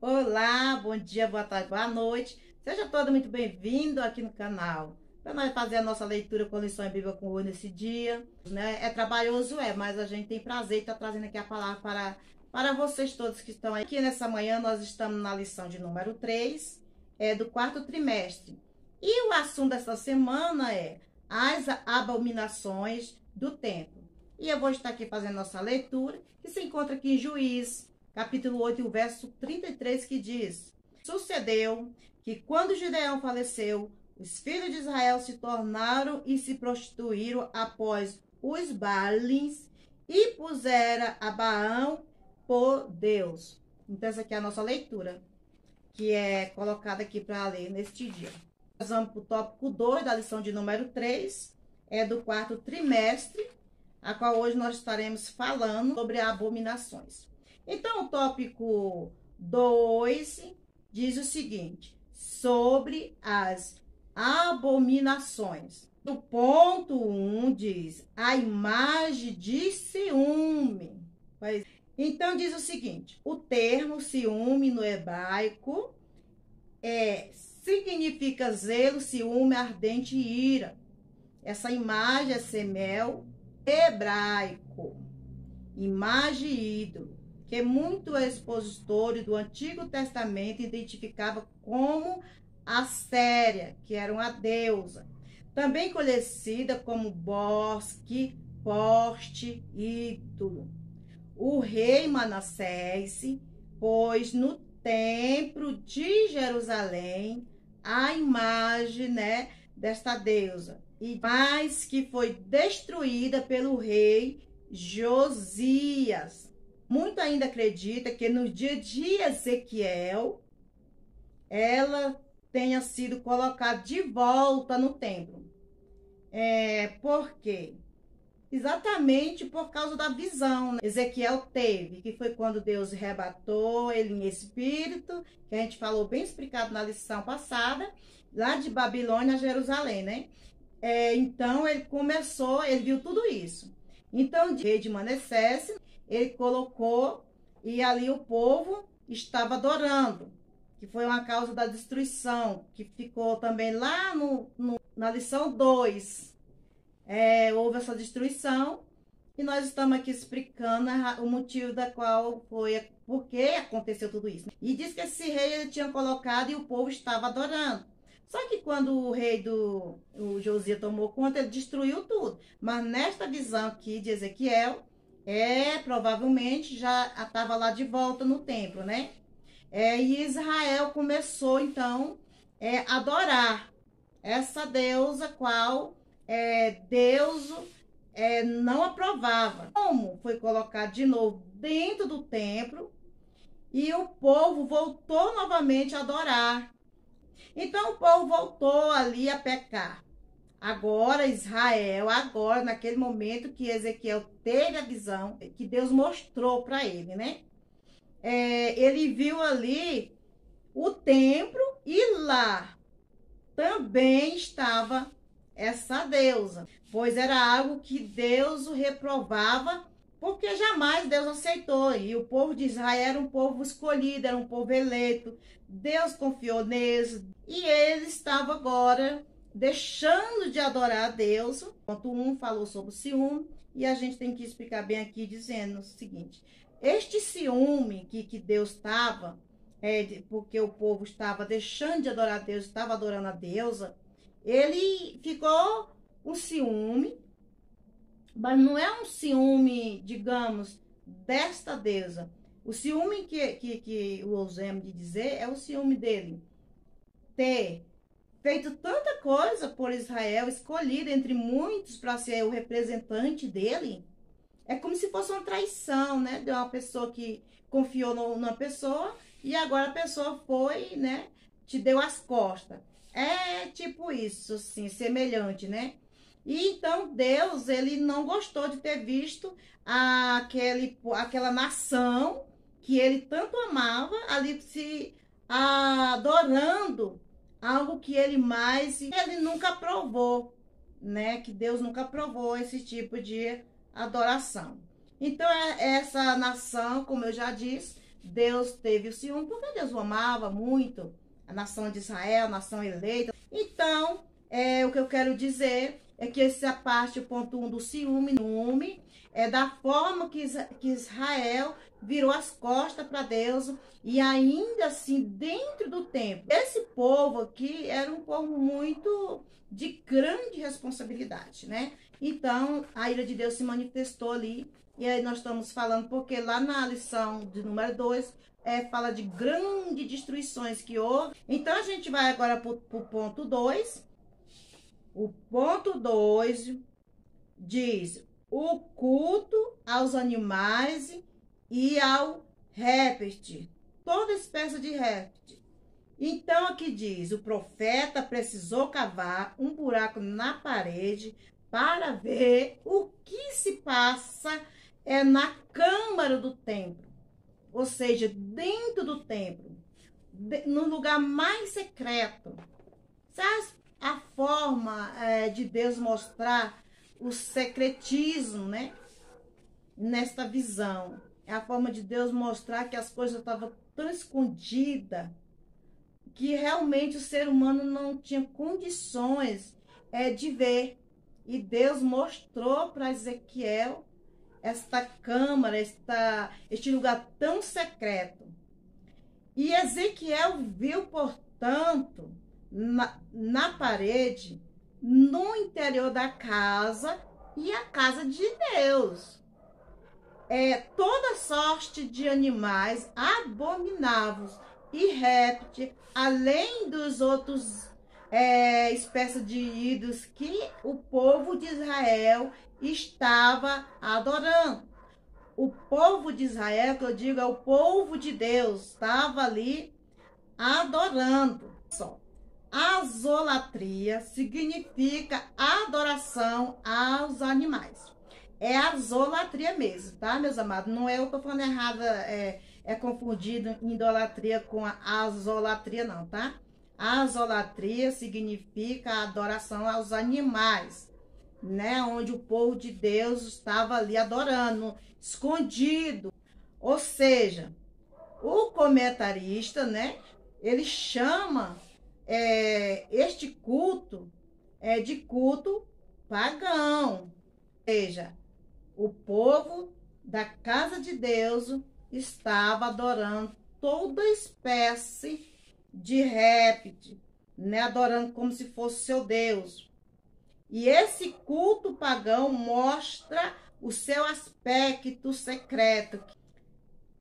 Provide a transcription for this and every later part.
Olá, bom dia, boa tarde, boa noite. Seja todo muito bem-vindo aqui no canal. Para nós fazer a nossa leitura com lição em Bíblia com o nesse dia, né? É trabalhoso, mas a gente tem prazer em estar trazendo aqui a palavra para vocês todos que estão aqui nessa manhã. Nós estamos na lição de número 3, do quarto trimestre. E o assunto dessa semana é as abominações do templo. E eu vou estar aqui fazendo nossa leitura, que se encontra aqui em Juízes, capítulo 8, o verso 33, que diz: Sucedeu que quando Gideão faleceu, os filhos de Israel se tornaram e se prostituíram após os Baalins e pusera a Baal por Deus. Então essa aqui é a nossa leitura, que é colocada aqui para ler neste dia. Nós vamos para o tópico 2 da lição de número 3, do quarto trimestre, a qual hoje nós estaremos falando sobre abominações. Então, o tópico 2 diz o seguinte: sobre as abominações. O ponto 1 diz a imagem de ciúme. Então, diz o seguinte: o termo ciúme no hebraico significa zelo, ciúme, ardente e ira. Essa imagem é semel hebraico, imagem e ídolo, que muito expositores do Antigo Testamento identificava como a Séria, que era uma deusa, também conhecida como bosque, poste, ídolo. O rei Manassés pôs no templo de Jerusalém a imagem, desta deusa, mas que foi destruída pelo rei Josias. Muito ainda acredita que no dia de Ezequiel, ela tenha sido colocada de volta no templo. Por quê? Exatamente por causa da visão, Ezequiel teve, que foi quando Deus arrebatou ele em espírito, que a gente falou bem explicado na lição passada, lá de Babilônia a Jerusalém, então ele viu tudo isso. Então, o rei de Manassés, ele colocou, e ali o povo estava adorando, que foi uma causa da destruição, que ficou também lá na lição 2. Houve essa destruição, e nós estamos aqui explicando o motivo da qual foi, por que aconteceu tudo isso. E diz que esse rei ele tinha colocado e o povo estava adorando. Só que quando o Josias tomou conta, ele destruiu tudo. Mas nesta visão aqui de Ezequiel, provavelmente já estava lá de volta no templo, né? E Israel começou, então, a adorar essa deusa, qual Deus não aprovava. Como foi colocado de novo dentro do templo, e o povo voltou novamente a adorar. Então o povo voltou ali a pecar. Agora Israel, naquele momento que Ezequiel teve a visão, que Deus mostrou para ele, né? Ele viu ali o templo, e lá também estava essa deusa, pois era algo que Deus o reprovava, porque jamais Deus aceitou. E o povo de Israel era um povo escolhido, era um povo eleito. Deus confiou neles, e eles estavam agora deixando de adorar a Deus. Ponto 1 falou sobre o ciúme, e a gente tem que explicar bem aqui, dizendo o seguinte: este ciúme que Deus estava, porque o povo estava deixando de adorar a Deus, estava adorando a deusa, ele ficou um ciúme, mas não é um ciúme, digamos, desta deusa. O ciúme que usamos de dizer é o ciúme dele ter feito tanta coisa por Israel, escolhido entre muitos para ser o representante dele. É como se fosse uma traição, né? De uma pessoa que confiou numa pessoa, e agora a pessoa foi, te deu as costas. É tipo isso, assim, semelhante, né? E então Deus, ele não gostou de ter visto aquela nação que ele tanto amava ali se adorando algo que ele nunca aprovou, né? Que Deus nunca aprovou esse tipo de adoração. Então essa nação, como eu já disse, Deus teve o ciúme, porque Deus o amava muito, a nação de Israel, a nação eleita. Então, o que eu quero dizer é que essa parte, o ponto 1 do ciúme, é da forma que Israel virou as costas para Deus, e ainda assim, dentro do templo. Esse povo aqui era um povo muito de grande responsabilidade, né? Então, a ira de Deus se manifestou ali, e aí nós estamos falando, porque lá na lição de número 2, fala de grandes destruições que houve. Então, a gente vai agora para o ponto 2. O ponto 2 diz o culto aos animais e ao réptil, toda espécie de réptil. Então, aqui diz, o profeta precisou cavar um buraco na parede para ver o que se passa na câmara do templo, ou seja, dentro do templo, no lugar mais secreto. Sabe a forma de Deus mostrar o secretismo, né? Nesta visão. É a forma de Deus mostrar que as coisas estavam tão escondidas que realmente o ser humano não tinha condições de ver. E Deus mostrou para Ezequiel esta câmara, este lugar tão secreto. E Ezequiel viu, portanto, na parede, no interior da casa e a casa de Deus, toda sorte de animais abomináveis e répteis, além dos outros espécies de ídolos que o povo de Israel estava adorando. O povo de Israel, que eu digo, é o povo de Deus, estava ali adorando. Só. Azolatria significa adoração aos animais. É azolatria mesmo, tá, meus amados? Não eu tô falando errado, confundido idolatria com a azolatria, não, tá? Azolatria significa adoração aos animais, né? Onde o povo de Deus estava ali adorando, escondido. Ou seja, o comentarista, né? Ele chama este culto de culto pagão. Ou seja, o povo da casa de Deus estava adorando toda espécie de réptil, né? Adorando como se fosse seu Deus. E esse culto pagão mostra o seu aspecto secreto.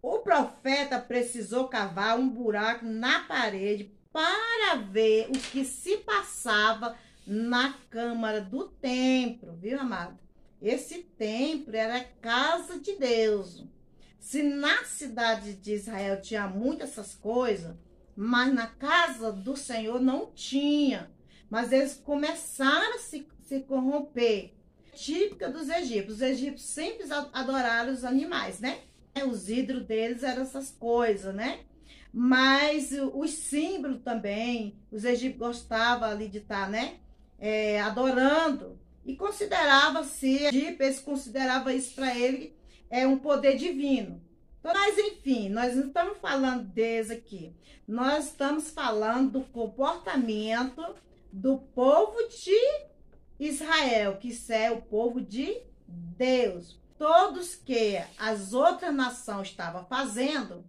O profeta precisou cavar um buraco na parede para ver o que se passava na câmara do templo, viu, amado? Esse templo era a casa de Deus. Se na cidade de Israel tinha muitas essas coisas, mas na casa do Senhor não tinha. Mas eles começaram a se corromper. Típica dos egípcios. Os egípcios sempre adoraram os animais, né? Os ídolos deles eram essas coisas, né? Mas os símbolos também, os egípcios gostavam ali de estar, né? Adorando. E considerava-se, eles consideravam isso para ele um poder divino. Mas enfim, nós não estamos falando deles aqui. Nós estamos falando do comportamento do povo de Israel, que é o povo de Deus. Todos que as outras nações estavam fazendo,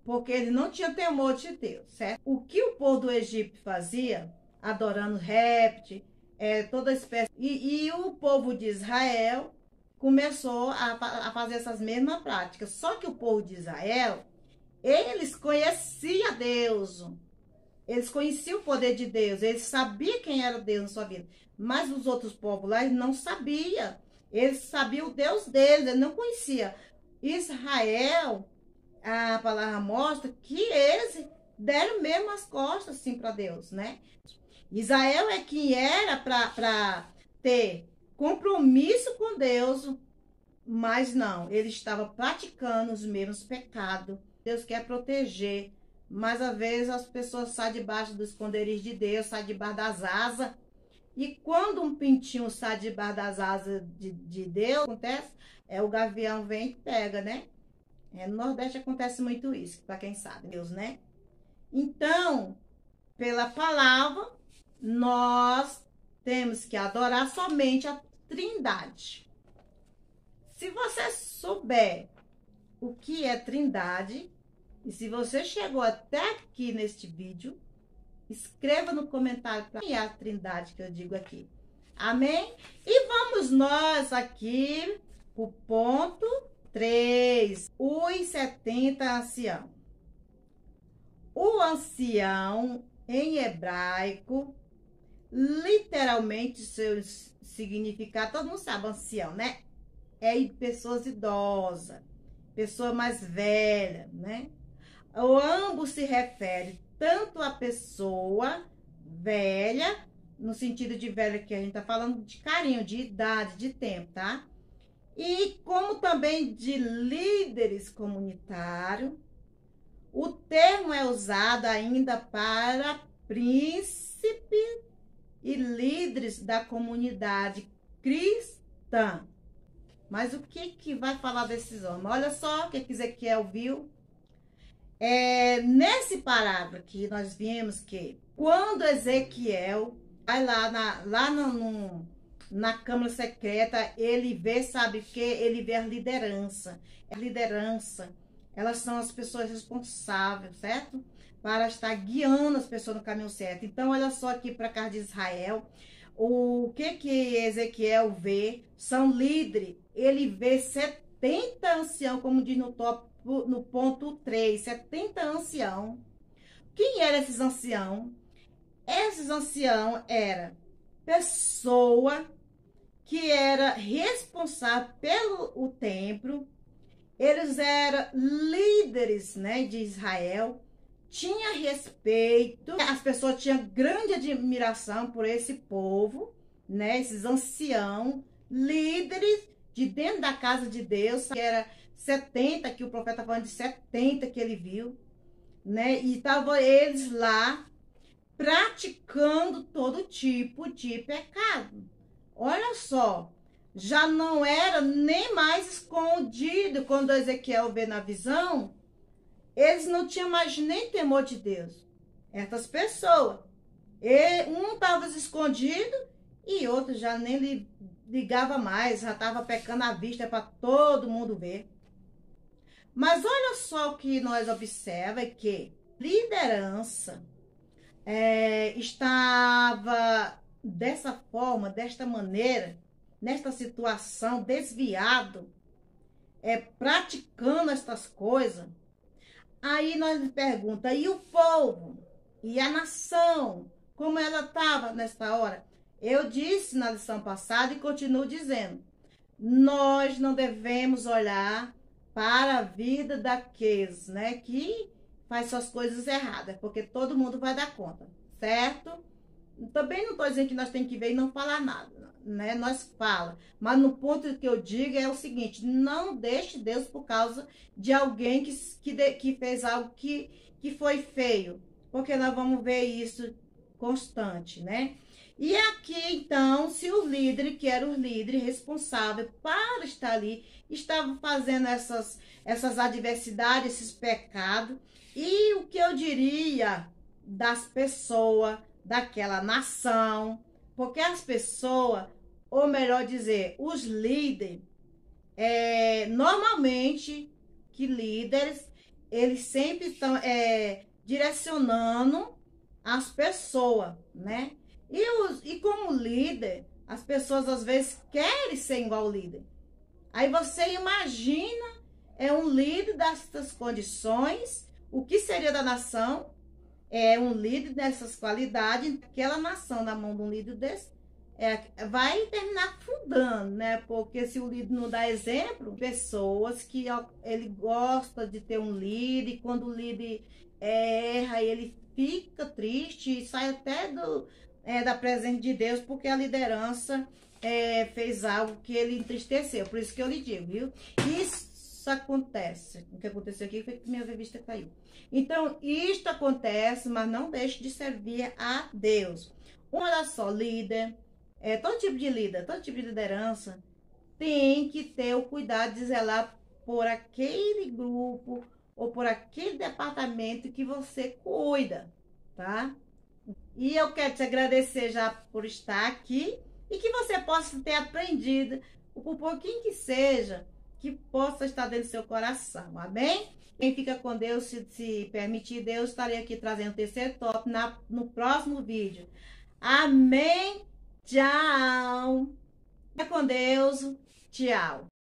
porque ele não tinha temor de Deus, certo? O que o povo do Egito fazia, adorando réptil, toda espécie, e o povo de Israel começou a fazer essas mesmas práticas. Só que o povo de Israel, eles conheciam Deus, eles conheciam o poder de Deus, eles sabiam quem era Deus na sua vida. Mas os outros povos lá, eles não sabiam. Eles sabiam o Deus deles, eles não conheciam. Israel, a palavra mostra que eles deram mesmo as costas assim para Deus, né? Israel é quem era para ter compromisso com Deus, mas não, ele estava praticando os mesmos pecados. Deus quer proteger, mas às vezes as pessoas saem debaixo do esconderijo de Deus, saem debaixo das asas. E quando um pintinho sai debaixo das asas de Deus, acontece, o gavião vem e pega, né? No Nordeste acontece muito isso, para quem sabe, Deus, né? Então, pela palavra, nós temos que adorar somente a Trindade. Se você souber o que é Trindade, e se você chegou até aqui neste vídeo, escreva no comentário para mim a Trindade que eu digo aqui. Amém? E vamos nós aqui pro ponto 3. Os 70 anciãos. O ancião, em hebraico, literalmente, seu significado, todo mundo sabe, ancião, né? É pessoas idosas, pessoa mais velha, né? O ambos se refere tanto à pessoa velha, no sentido de velha que a gente tá falando de carinho, de idade, de tempo, tá? E como também de líderes comunitários. O termo é usado ainda para príncipe e líderes da comunidade cristã. Mas o que vai falar desses homens? Olha só o que Ezequiel viu. Nesse parágrafo que nós vimos que quando Ezequiel vai lá na câmara secreta, ele vê, sabe o que? Ele vê a liderança. A liderança, elas são as pessoas responsáveis, certo? Para estar guiando as pessoas no caminho certo. Então, olha só aqui para a casa de Israel. O que Ezequiel vê? São líderes. Ele vê 70 anciãos, como diz no ponto 3, 70 anciãos. Quem eram esses anciãos? Esses anciãos eram pessoa que era responsável pelo templo. Eles eram líderes, né, de Israel. Tinha respeito. As pessoas tinham grande admiração por esse povo, né, esses anciãos, líderes de dentro da casa de Deus, que era 70, que o profeta falando de 70 que ele viu, né? E estavam eles lá praticando todo tipo de pecado. Olha só, já não era nem mais escondido. Quando Ezequiel vê na visão, eles não tinham mais nem temor de Deus. Essas pessoas, um estava escondido e outro já nem ligava mais, já estava pecando à vista para todo mundo ver. Mas olha só o que nós observamos, é que liderança estava dessa forma, desta maneira, nesta situação, desviado, praticando estas coisas. Aí nós perguntamos, e o povo? E a nação? Como ela estava nesta hora? Eu disse na lição passada e continuo dizendo, nós não devemos olhar para a vida daqueles, né, que faz suas coisas erradas, porque todo mundo vai dar conta, certo? Também não estou dizendo que nós temos que ver e não falar nada, né? Nós fala, mas no ponto que eu digo é o seguinte, não deixe Deus por causa de alguém que fez algo que foi feio, porque nós vamos ver isso constante, né? E aqui, então, se o líder, que era o líder responsável para estar ali, estava fazendo essas adversidades, esses pecados, e o que eu diria das pessoas, daquela nação, porque as pessoas, ou melhor dizer, os líderes, normalmente, que líderes, eles sempre estão direcionando as pessoas, né? E como líder, as pessoas às vezes querem ser igual ao líder. Aí você imagina, um líder dessas condições, o que seria da nação? Um líder dessas qualidades, aquela nação na mão de um líder desse, vai terminar afundando, né? Porque se o líder não dá exemplo, pessoas que ele gosta de ter um líder, e quando o líder erra, ele fica triste e sai até da presença de Deus, porque a liderança fez algo que ele entristeceu. Por isso que eu lhe digo, viu? Isso acontece. O que aconteceu aqui foi que minha revista caiu. Então, isto acontece, mas não deixe de servir a Deus. Olha só, líder, todo tipo de líder, todo tipo de liderança tem que ter o cuidado de zelar por aquele grupo ou por aquele departamento que você cuida, tá? E eu quero te agradecer já por estar aqui e que você possa ter aprendido, por pouquinho que seja, que possa estar dentro do seu coração, amém? Quem fica com Deus, se permitir Deus, estarei aqui trazendo o terceiro tópico no próximo vídeo. Amém? Tchau! Fica com Deus. Tchau!